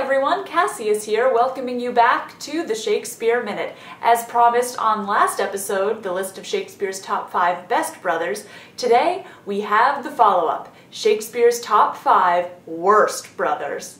everyone, Cassie is here, welcoming you back to the Shakespeare Minute. As promised on last episode, the list of Shakespeare's top 5 best brothers, today we have the follow-up, Shakespeare's top 5 worst brothers.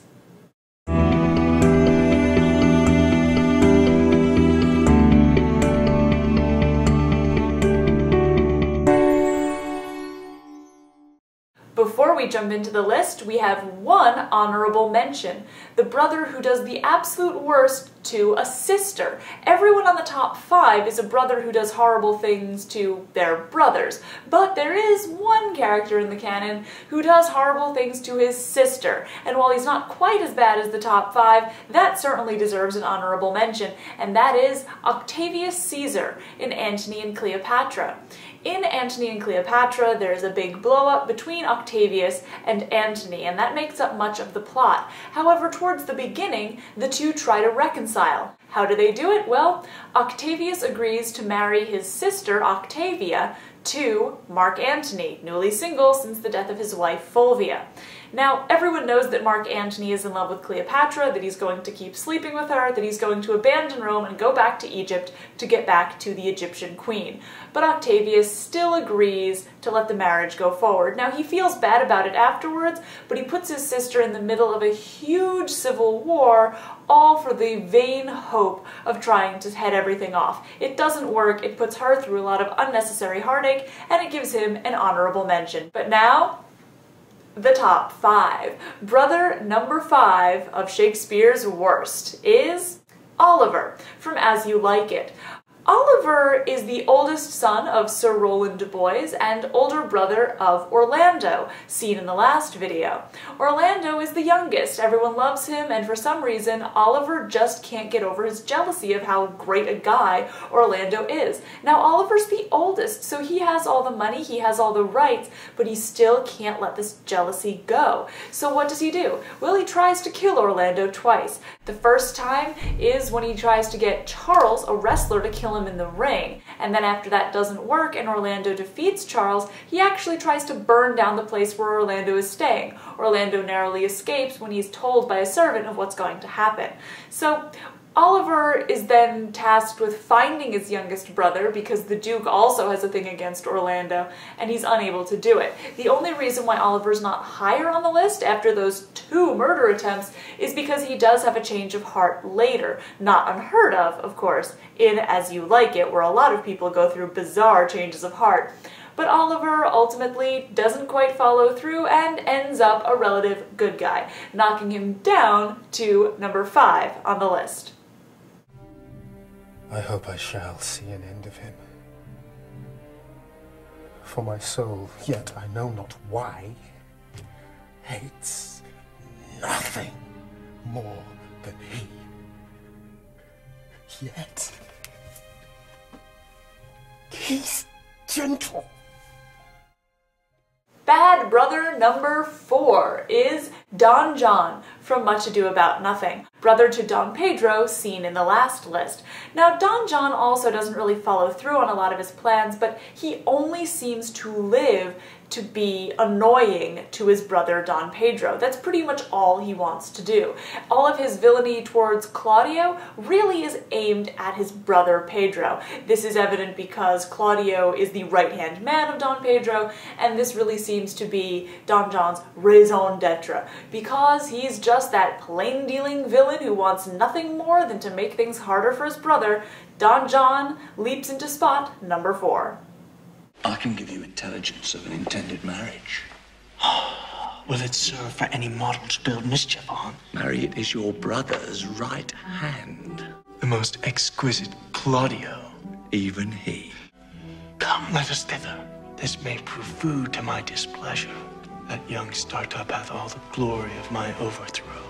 Before we jump into the list, we have one honorable mention. The brother who does the absolute worst to a sister. Everyone on the top 5 is a brother who does horrible things to their brothers. But there is one character in the canon who does horrible things to his sister. And while he's not quite as bad as the top 5, that certainly deserves an honorable mention. And that is Octavius Caesar in Antony and Cleopatra. In Antony and Cleopatra, there's a big blow-up between Octavius and Antony, and that makes up much of the plot. However, towards the beginning, the two try to reconcile. How do they do it? Well, Octavius agrees to marry his sister, Octavia, to Mark Antony, newly single since the death of his wife, Fulvia. Now, everyone knows that Mark Antony is in love with Cleopatra, that he's going to keep sleeping with her, that he's going to abandon Rome and go back to Egypt to get back to the Egyptian queen. But Octavius still agrees to let the marriage go forward. Now, he feels bad about it afterwards, but he puts his sister in the middle of a huge civil war, all for the vain hope of trying to head everything off. It doesn't work, it puts her through a lot of unnecessary heartache, and it gives him an honorable mention. But now, the top 5. Brother number 5 of Shakespeare's worst is Oliver from As You Like It. Oliver is the oldest son of Sir Rowland de Boys and older brother of Orlando, seen in the last video. Orlando is the youngest, everyone loves him, and for some reason Oliver just can't get over his jealousy of how great a guy Orlando is. Now Oliver's the oldest, so he has all the money, he has all the rights, but he still can't let this jealousy go. So what does he do? Well, he tries to kill Orlando twice. The first time is when he tries to get Charles, a wrestler, to kill him in the ring, and then after that doesn't work and Orlando defeats Charles, he actually tries to burn down the place where Orlando is staying. Orlando narrowly escapes when he's told by a servant of what's going to happen. So Oliver is then tasked with finding his youngest brother because the Duke also has a thing against Orlando, and he's unable to do it. The only reason why Oliver's not higher on the list after those 2 murder attempts is because he does have a change of heart later. Not unheard of course, in As You Like It, where a lot of people go through bizarre changes of heart. But Oliver ultimately doesn't quite follow through and ends up a relative good guy, knocking him down to number 5 on the list. I hope I shall see an end of him. For my soul, yet I know not why, hates nothing more than he. Yet, he's gentle. Bad brother number 4 is Don John from Much Ado About Nothing, brother to Don Pedro, seen in the last list. Now, Don John also doesn't really follow through on a lot of his plans, but he only seems to live to be annoying to his brother Don Pedro. That's pretty much all he wants to do. All of his villainy towards Claudio really is aimed at his brother Pedro. This is evident because Claudio is the right-hand man of Don Pedro, and this really seems to be Don John's raison d'etre, because he's just that plain-dealing villain who wants nothing more than to make things harder for his brother. Don John leaps into spot number 4. I can give you intelligence of an intended marriage. Will it serve for any mortal to build mischief on? Marry is your brother's right hand. The most exquisite Claudio. Even he. Come, let us thither. This may prove food to my displeasure. That young startup hath all the glory of my overthrow.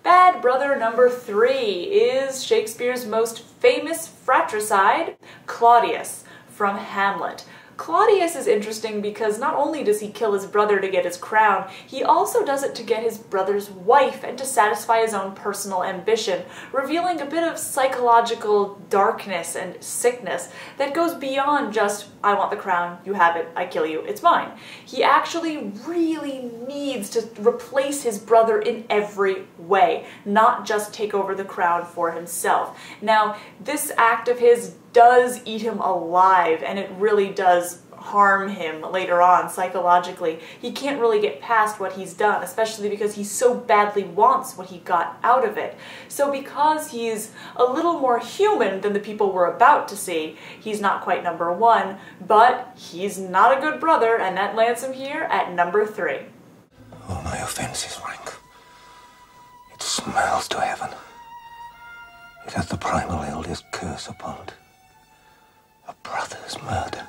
Bad brother number 3 is Shakespeare's most famous fratricide, Claudius from Hamlet. Claudius is interesting because not only does he kill his brother to get his crown, he also does it to get his brother's wife and to satisfy his own personal ambition, revealing a bit of psychological darkness and sickness that goes beyond just I want the crown, you have it, I kill you, it's mine. He actually really needs to replace his brother in every way, not just take over the crown for himself. Now, this act of his does eat him alive, and it really does harm him later on psychologically. He can't really get past what he's done, especially because he so badly wants what he got out of it. So because he's a little more human than the people we're about to see, he's not quite number 1, but he's not a good brother, and that lands him here at number 3. All my offenses rank. It smells to heaven. It hath the primal eldest curse upon it. A brother's murder.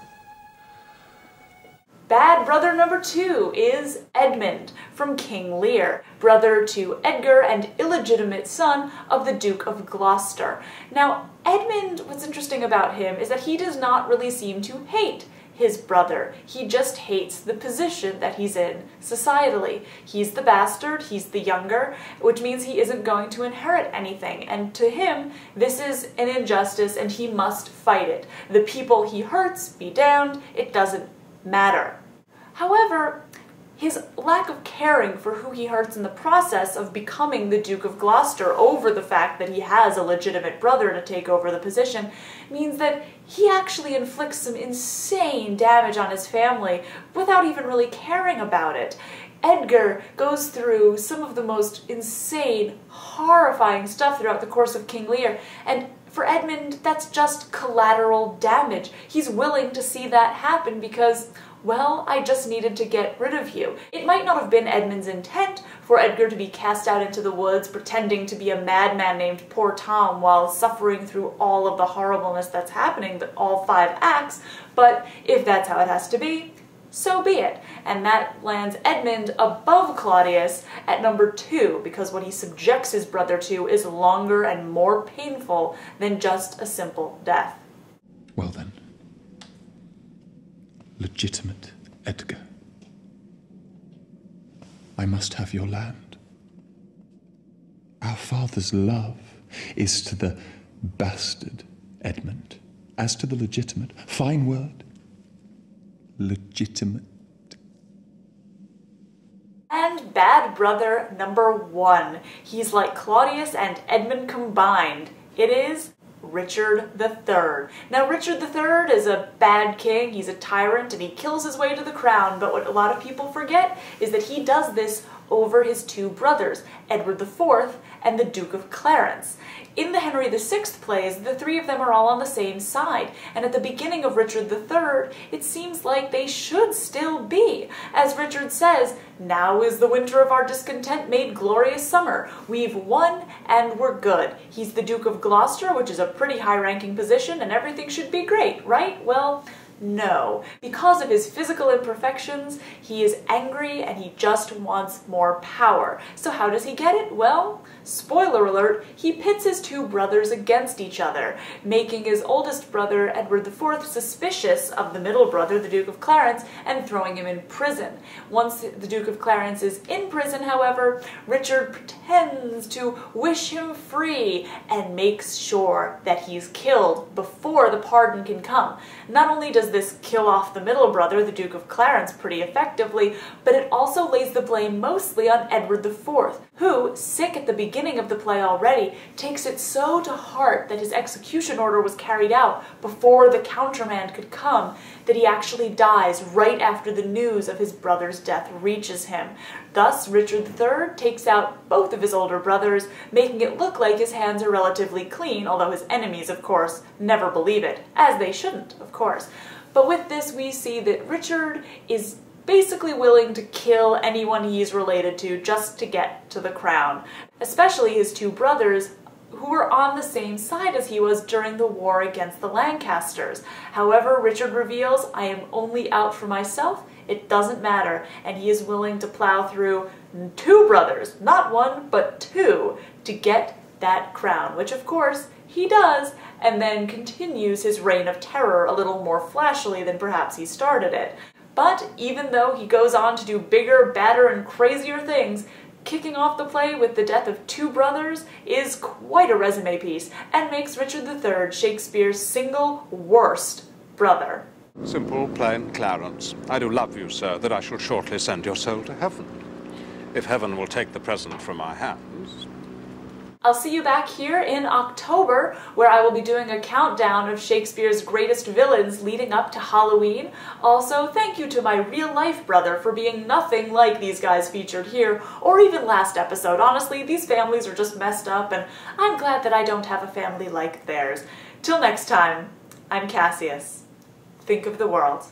Bad brother number 2 is Edmund from King Lear, brother to Edgar and illegitimate son of the Duke of Gloucester. Now, Edmund, what's interesting about him is that he does not really seem to hate his brother. He just hates the position that he's in societally. He's the bastard, he's the younger, which means he isn't going to inherit anything, and to him, this is an injustice and he must fight it. The people he hurts, be damned, it doesn't matter. However, his lack of caring for who he hurts in the process of becoming the Duke of Gloucester over the fact that he has a legitimate brother to take over the position means that he actually inflicts some insane damage on his family without even really caring about it. Edgar goes through some of the most insane, horrifying stuff throughout the course of King Lear, and for Edmund, that's just collateral damage. He's willing to see that happen because, well, I just needed to get rid of you. It might not have been Edmund's intent for Edgar to be cast out into the woods pretending to be a madman named Poor Tom while suffering through all of the horribleness that's happening, all 5 acts, but if that's how it has to be, so be it. And that lands Edmund above Claudius at number 2, because what he subjects his brother to is longer and more painful than just a simple death. Well then, legitimate Edgar, I must have your land. Our father's love is to the bastard Edmund, as to the legitimate, fine word, legitimate. And bad brother number 1. He's like Claudius and Edmund combined. It is Richard III. Now, Richard III is a bad king, he's a tyrant, and he kills his way to the crown, but what a lot of people forget is that he does this over his 2 brothers, Edward IV and the Duke of Clarence. In the Henry VI plays, the 3 of them are all on the same side, and at the beginning of Richard III, it seems like they should still be. As Richard says, "Now is the winter of our discontent made glorious summer. We've won and we're good." He's the Duke of Gloucester, which is a pretty high-ranking position, and everything should be great, right? Well, no. Because of his physical imperfections, he is angry and he just wants more power. So how does he get it? Well, spoiler alert, he pits his 2 brothers against each other, making his oldest brother, Edward IV, suspicious of the middle brother, the Duke of Clarence, and throwing him in prison. Once the Duke of Clarence is in prison, however, Richard pretends to wish him free and makes sure that he's killed before the pardon can come. Not only does this kill off the middle brother, the Duke of Clarence, pretty effectively, but it also lays the blame mostly on Edward IV, who, sick at the beginning of the play already, takes it so to heart that his execution order was carried out before the countermand could come that he actually dies right after the news of his brother's death reaches him. Thus, Richard III takes out both of his older brothers, making it look like his hands are relatively clean, although his enemies, of course, never believe it, as they shouldn't, of course. But with this, we see that Richard is basically willing to kill anyone he's related to just to get to the crown, especially his 2 brothers, who were on the same side as he was during the war against the Lancasters. However, Richard reveals, "I am only out for myself, it doesn't matter," and he is willing to plow through 2 brothers, not 1, but 2, to get that crown, which of course he does, and then continues his reign of terror a little more flashily than perhaps he started it. But even though he goes on to do bigger, badder, and crazier things, kicking off the play with the death of 2 brothers is quite a resume piece, and makes Richard III Shakespeare's single worst brother. Simple, plain Clarence. I do love you, sir, that I shall shortly send your soul to heaven. If heaven will take the present from my hands. I'll see you back here in October, where I will be doing a countdown of Shakespeare's greatest villains leading up to Halloween. Also, thank you to my real-life brother for being nothing like these guys featured here, or even last episode. Honestly, these families are just messed up, and I'm glad that I don't have a family like theirs. Till next time, I'm Cassius. Think of the world.